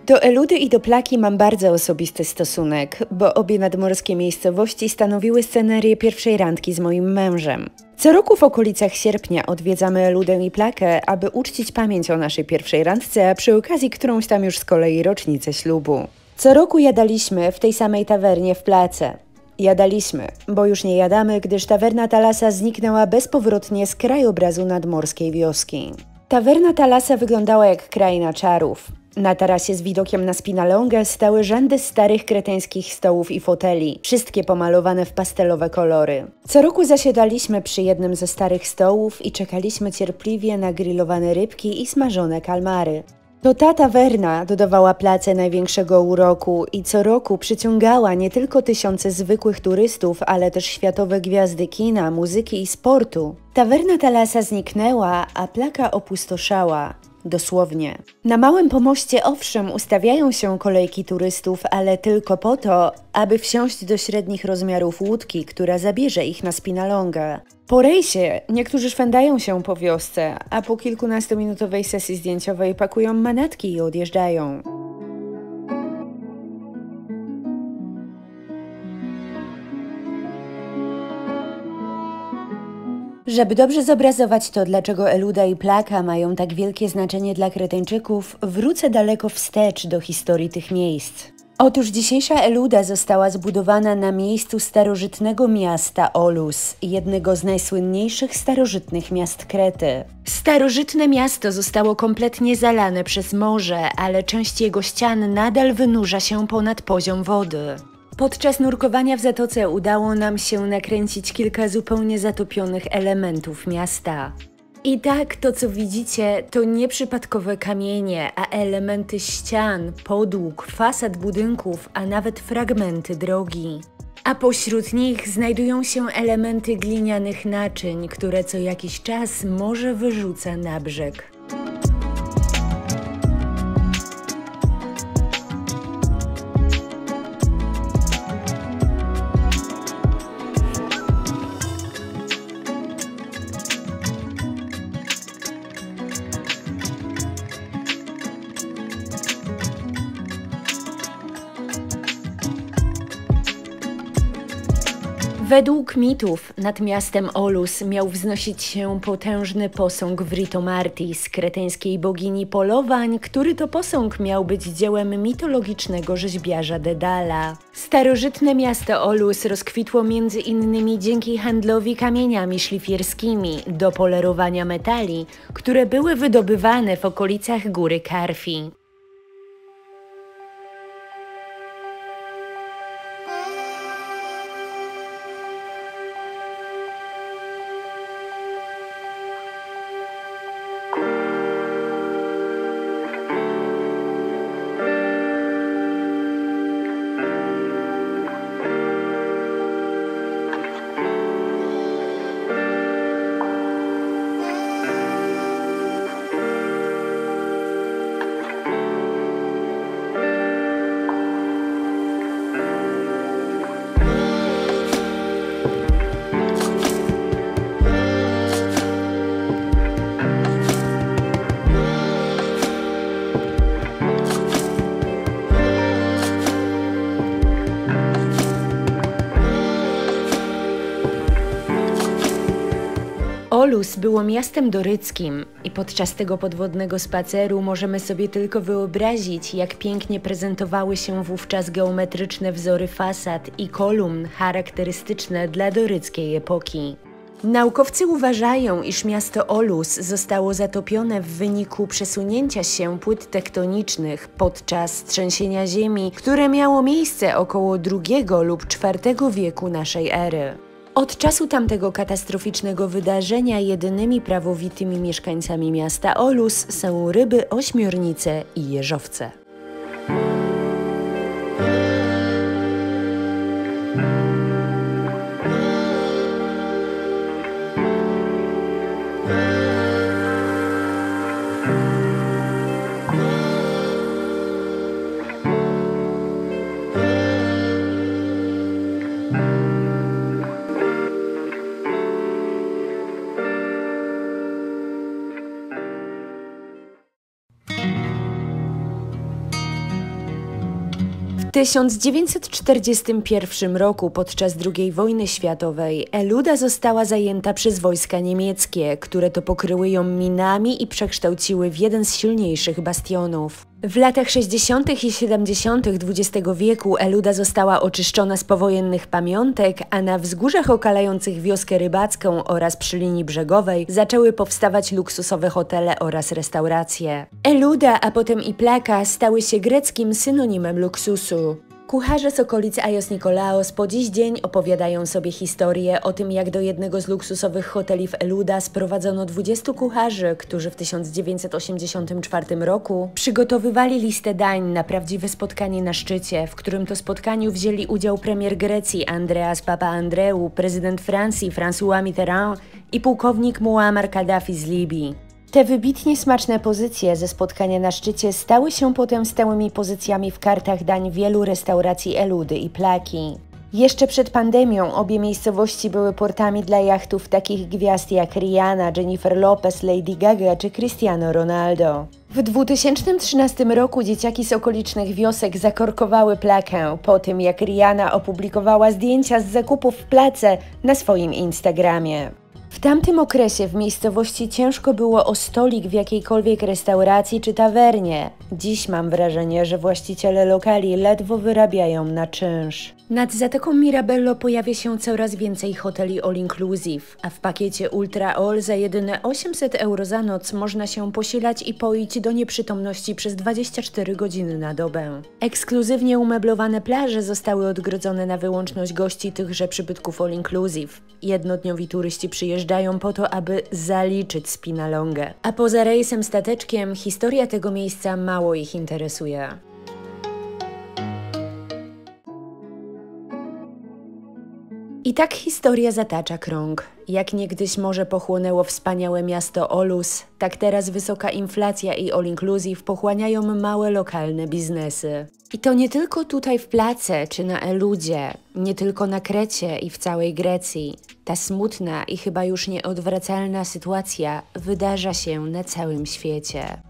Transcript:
Do Eludy i do Plaki mam bardzo osobisty stosunek, bo obie nadmorskie miejscowości stanowiły scenerię pierwszej randki z moim mężem. Co roku w okolicach sierpnia odwiedzamy Eludę i Plakę, aby uczcić pamięć o naszej pierwszej randce, a przy okazji którąś tam już z kolei rocznicę ślubu. Co roku jadaliśmy w tej samej tawernie w Place. Jadaliśmy, bo już nie jadamy, gdyż tawerna Thalassa zniknęła bezpowrotnie z krajobrazu nadmorskiej wioski. Tawerna Thalassa wyglądała jak kraina czarów. Na tarasie z widokiem na Spinalongę stały rzędy starych kreteńskich stołów i foteli, wszystkie pomalowane w pastelowe kolory. Co roku zasiadaliśmy przy jednym ze starych stołów i czekaliśmy cierpliwie na grillowane rybki i smażone kalmary. To ta tawerna dodawała Place największego uroku i co roku przyciągała nie tylko tysiące zwykłych turystów, ale też światowe gwiazdy kina, muzyki i sportu. Tawerna Thalassa zniknęła, a Plaka opustoszała. Dosłownie. Na małym pomoście owszem ustawiają się kolejki turystów, ale tylko po to, aby wsiąść do średnich rozmiarów łódki, która zabierze ich na Spinalongę. Po rejsie niektórzy szwędają się po wiosce, a po kilkunastominutowej sesji zdjęciowej pakują manatki i odjeżdżają. Żeby dobrze zobrazować to, dlaczego Eluda i Plaka mają tak wielkie znaczenie dla Kreteńczyków, wrócę daleko wstecz do historii tych miejsc. Otóż dzisiejsza Eluda została zbudowana na miejscu starożytnego miasta Olus, jednego z najsłynniejszych starożytnych miast Krety. Starożytne miasto zostało kompletnie zalane przez morze, ale część jego ścian nadal wynurza się ponad poziom wody. Podczas nurkowania w zatoce udało nam się nakręcić kilka zupełnie zatopionych elementów miasta. I tak to, co widzicie, to nieprzypadkowe kamienie, a elementy ścian, podłóg, fasad budynków, a nawet fragmenty drogi. A pośród nich znajdują się elementy glinianych naczyń, które co jakiś czas morze wyrzuca na brzeg. Według mitów nad miastem Olus miał wznosić się potężny posąg Vritomartis, kreteńskiej bogini polowań, który to posąg miał być dziełem mitologicznego rzeźbiarza Dedala. Starożytne miasto Olus rozkwitło między innymi dzięki handlowi kamieniami szlifierskimi do polerowania metali, które były wydobywane w okolicach góry Karfi. Olus było miastem doryckim i podczas tego podwodnego spaceru możemy sobie tylko wyobrazić, jak pięknie prezentowały się wówczas geometryczne wzory fasad i kolumn charakterystyczne dla doryckiej epoki. Naukowcy uważają, iż miasto Olus zostało zatopione w wyniku przesunięcia się płyt tektonicznych podczas trzęsienia ziemi, które miało miejsce około II lub IV wieku naszej ery. Od czasu tamtego katastroficznego wydarzenia jedynymi prawowitymi mieszkańcami miasta Olus są ryby, ośmiornice i jeżowce. W 1941 roku podczas II wojny światowej Eluda została zajęta przez wojska niemieckie, które to pokryły ją minami i przekształciły w jeden z silniejszych bastionów. W latach 60. i 70. XX wieku Eluda została oczyszczona z powojennych pamiątek, a na wzgórzach okalających wioskę rybacką oraz przy linii brzegowej zaczęły powstawać luksusowe hotele oraz restauracje. Eluda, a potem i Plaka stały się greckim synonimem luksusu. Kucharze z okolic Agios Nikolaos po dziś dzień opowiadają sobie historię o tym, jak do jednego z luksusowych hoteli w Eluda sprowadzono 20 kucharzy, którzy w 1984 roku przygotowywali listę dań na prawdziwe spotkanie na szczycie, w którym to spotkaniu wzięli udział premier Grecji Andreas Papaandreou, prezydent Francji François Mitterrand i pułkownik Muammar Kaddafi z Libii. Te wybitnie smaczne pozycje ze spotkania na szczycie stały się potem stałymi pozycjami w kartach dań wielu restauracji Eludy i Plaki. Jeszcze przed pandemią obie miejscowości były portami dla jachtów takich gwiazd jak Rihanna, Jennifer Lopez, Lady Gaga czy Cristiano Ronaldo. W 2013 roku dzieciaki z okolicznych wiosek zakorkowały Plakę po tym, jak Rihanna opublikowała zdjęcia z zakupów w Place na swoim Instagramie. W tamtym okresie w miejscowości ciężko było o stolik w jakiejkolwiek restauracji czy tawernie. Dziś mam wrażenie, że właściciele lokali ledwo wyrabiają na czynsz. Nad Zatoką Mirabello pojawia się coraz więcej hoteli all inclusive, a w pakiecie Ultra All za jedyne 800 € za noc można się posilać i poić do nieprzytomności przez 24 godziny na dobę. Ekskluzywnie umeblowane plaże zostały odgrodzone na wyłączność gości tychże przybytków all inclusive. Jednodniowi turyści przyjeżdżają po to, aby zaliczyć spinalongę. A poza rejsem stateczkiem historia tego miejsca mało ich interesuje. I tak historia zatacza krąg. Jak niegdyś morze pochłonęło wspaniałe miasto Olus, tak teraz wysoka inflacja i all inclusive pochłaniają małe lokalne biznesy. I to nie tylko tutaj w Place czy na Eludzie, nie tylko na Krecie i w całej Grecji. Ta smutna i chyba już nieodwracalna sytuacja wydarza się na całym świecie.